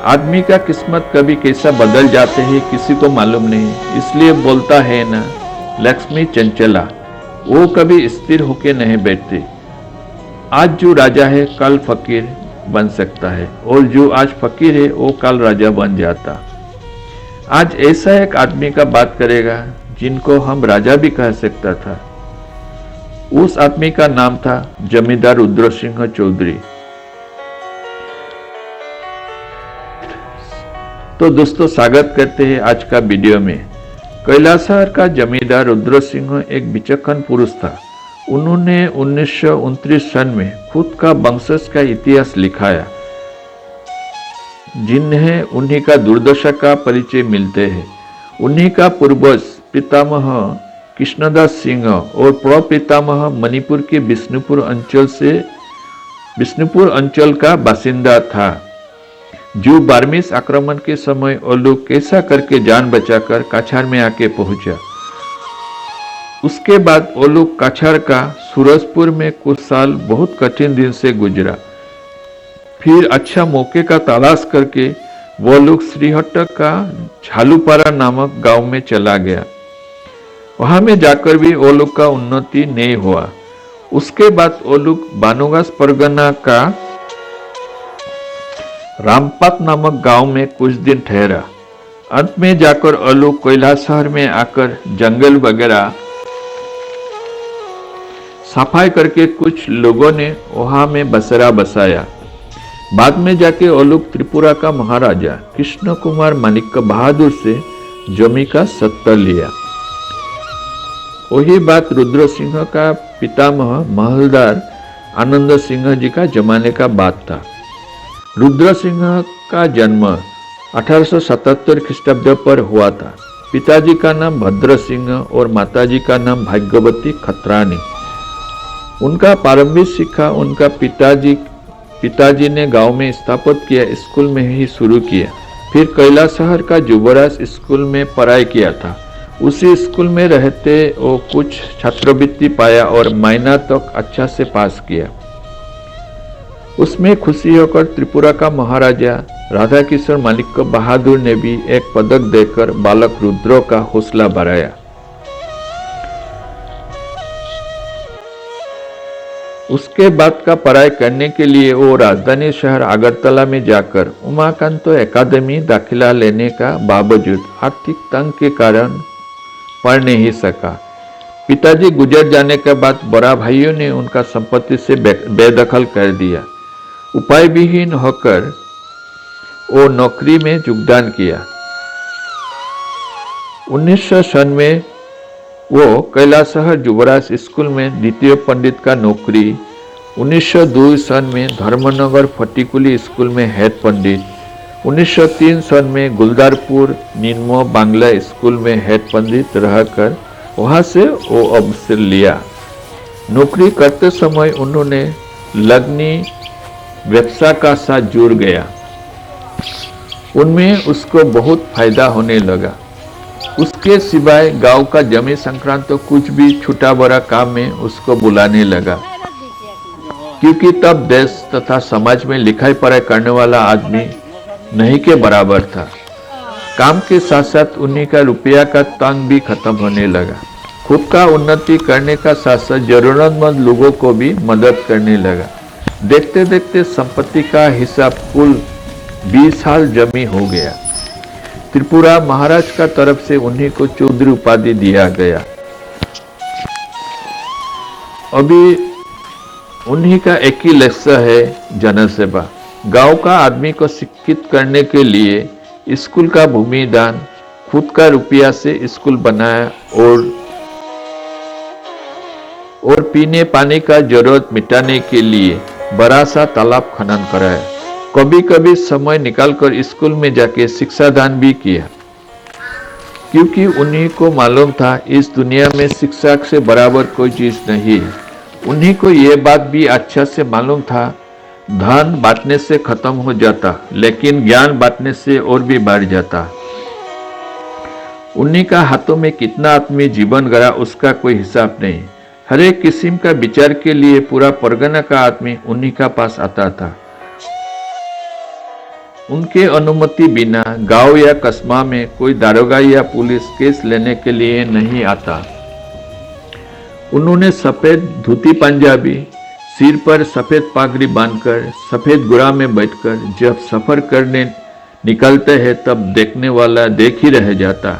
आदमी का किस्मत कभी कैसा बदल जाते हैं किसी को मालूम नहीं। इसलिए बोलता है ना, लक्ष्मी चंचला, वो कभी स्थिर होके नहीं बैठती। आज जो राजा है कल फकीर बन सकता है, और जो आज फकीर है वो कल राजा बन जाता। आज ऐसा एक आदमी का बात करेगा जिनको हम राजा भी कह सकता था। उस आदमी का नाम था जमींदार रुद्र सिंह चौधरी। तो दोस्तों, स्वागत करते हैं आज का वीडियो में। कैलाशहर का जमींदार रुद्र सिंह एक विचक्षण पुरुष था। उन्होंने 1929 सन में खुद का वंशज का इतिहास लिखाया, जिन्हें उन्हीं का दुर्दशा का परिचय मिलते हैं। उन्हीं का पूर्वज पितामह कृष्णदास सिंह और प्रपितामह मणिपुर के बिष्णुपुर अंचल का बासिंदा था, जो बार्मिस आक्रमण के समय वो लोग कैसा करके जान बचाकर काछार में आके पहुंचा। उसके बाद वो लोग काछार का सूरजपुर में कुछ साल बहुत कठिन दिन से गुजरा। फिर अच्छा मौके का तलाश करके वो लोग श्रीहट्ट का झालूपारा नामक गांव में चला गया। वहां में जाकर भी वो लोग का उन्नति नहीं हुआ। उसके बाद वो लोग बानुगास परगना का रामपात नामक गांव में कुछ दिन ठहरा। अंत में जाकर वो लोग कैलाशहर में आकर जंगल वगैरह सफाई करके कुछ लोगों ने वहां में बसेरा बसाया। बाद में जाके वो लोग त्रिपुरा का महाराजा कृष्ण कुमार माणिक्य बहादुर से जमी का सत्ता लिया। वही बात रुद्र सिंह का पितामह महलदार आनंद सिंह जी का जमाने का बात था। रुद्र सिंह का जन्म 1877 ख्रीष्टाब्द पर हुआ था। पिताजी का नाम भद्र सिंह और माताजी का नाम भाग्यवती खत्रानी। उनका प्रारंभिक शिक्षा उनका पिताजी ने गांव में स्थापित किया स्कूल में ही शुरू किया। फिर कैलाशहर का युवराज स्कूल में पढ़ाई किया था। उसी स्कूल में रहते वो कुछ छात्रवृत्ति पाया और माइनर तक अच्छा से पास किया। उसमें खुशी होकर त्रिपुरा का महाराजा राधा किशोर माणिक्य बहादुर ने भी एक पदक देकर बालक रुद्र का हौसला बढ़ाया। उसके बाद का पढ़ाई करने के लिए वो राजधानी शहर अगरतला में जाकर उमाकांत एकेडमी दाखिला लेने का बावजूद आर्थिक तंग के कारण पढ़ नहीं सका। पिताजी गुजर जाने के बाद बड़ा भाइयों ने उनका संपत्ति से बेदखल कर दिया। उपाय विहीन होकर वो नौकरी में योगदान किया। 1900 सन में वो कैलाशहर युवराज स्कूल में द्वितीय पंडित का नौकरी, 1902 सन में धर्मनगर फटिकुली स्कूल में हेड पंडित, 1903 सन में गुलदारपुर निन्मो बांग्ला स्कूल में हेड पंडित रहकर वहां से वो अवसर लिया। नौकरी करते समय उन्होंने लगनी व्यवसाय का साथ जुड़ गया। उनमें उसको बहुत फायदा होने लगा। उसके सिवाय गांव का जमी संक्रांत तो कुछ भी छोटा बड़ा काम में उसको बुलाने लगा, क्योंकि तब देश तथा समाज में लिखाई पढ़ाई करने वाला आदमी नहीं के बराबर था। काम के साथ साथ उन्हीं का रुपया का तंग भी खत्म होने लगा। खुद का उन्नति करने का साथ साथ जरूरतमंद लोगों को भी मदद करने लगा। देखते देखते संपत्ति का हिसाब कुल 20 साल जमी हो गया। त्रिपुरा महाराज का तरफ से उन्हीं को चौधरी उपाधि दिया गया। अभी उन्हीं का एक ही लक्ष्य है, जनसेवा। गांव का आदमी को शिक्षित करने के लिए स्कूल का भूमि दान, खुद का रुपया से स्कूल बनाया और पीने पानी का जरूरत मिटाने के लिए बड़ा सा तालाब खनन कराया। कभी कभी समय निकालकर स्कूल में जाके शिक्षा दान भी किया, क्योंकि उन्हीं को मालूम था इस दुनिया में शिक्षा से बराबर कोई चीज नहीं है। उन्हीं को ये बात भी अच्छा से मालूम था, धन बांटने से खत्म हो जाता, लेकिन ज्ञान बांटने से और भी बढ़ जाता। उन्हीं का हाथों में कितना आदमी जीवन गया उसका कोई हिसाब नहीं। हर एक किस्म का विचार के लिए पूरा परगना का आदमी उन्हीं का पास आता था। उनके अनुमति बिना गांव या कस्बा में कोई दारोगा या पुलिस केस लेने के लिए नहीं आता। उन्होंने सफेद धोती पंजाबी, सिर पर सफेद पागड़ी बांधकर सफेद घोड़ा में बैठकर जब सफर करने निकलते हैं तब देखने वाला देख ही रह जाता।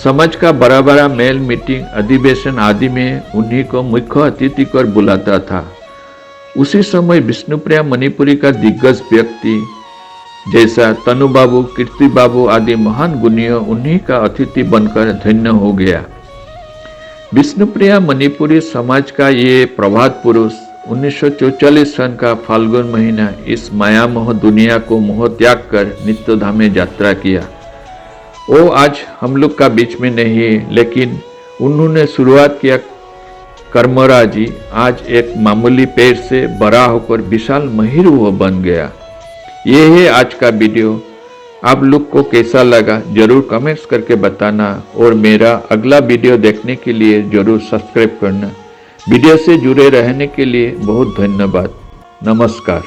समाज का बड़ा बड़ा मेल, मीटिंग, अधिवेशन आदि में उन्हीं को मुख्य अतिथि कर बुलाता था। उसी समय विष्णुप्रिया मणिपुरी का दिग्गज व्यक्ति जैसा तनु बाबू, कीर्ति बाबू आदि महान गुणियों उन्हीं का अतिथि बनकर धन्य हो गया। विष्णुप्रिया मणिपुरी समाज का ये प्रभात पुरुष 1944 सन का फाल्गुन महीना इस मायामोह दुनिया को मोह त्याग कर नित्यधाम में यात्रा किया। वो आज हम लोग का बीच में नहीं है, लेकिन उन्होंने शुरुआत किया कर्मराजी आज एक मामूली पेड़ से बड़ा होकर विशाल महिर वो बन गया। ये है आज का वीडियो। आप लोग को कैसा लगा जरूर कमेंट्स करके बताना और मेरा अगला वीडियो देखने के लिए जरूर सब्सक्राइब करना। वीडियो से जुड़े रहने के लिए बहुत धन्यवाद। नमस्कार।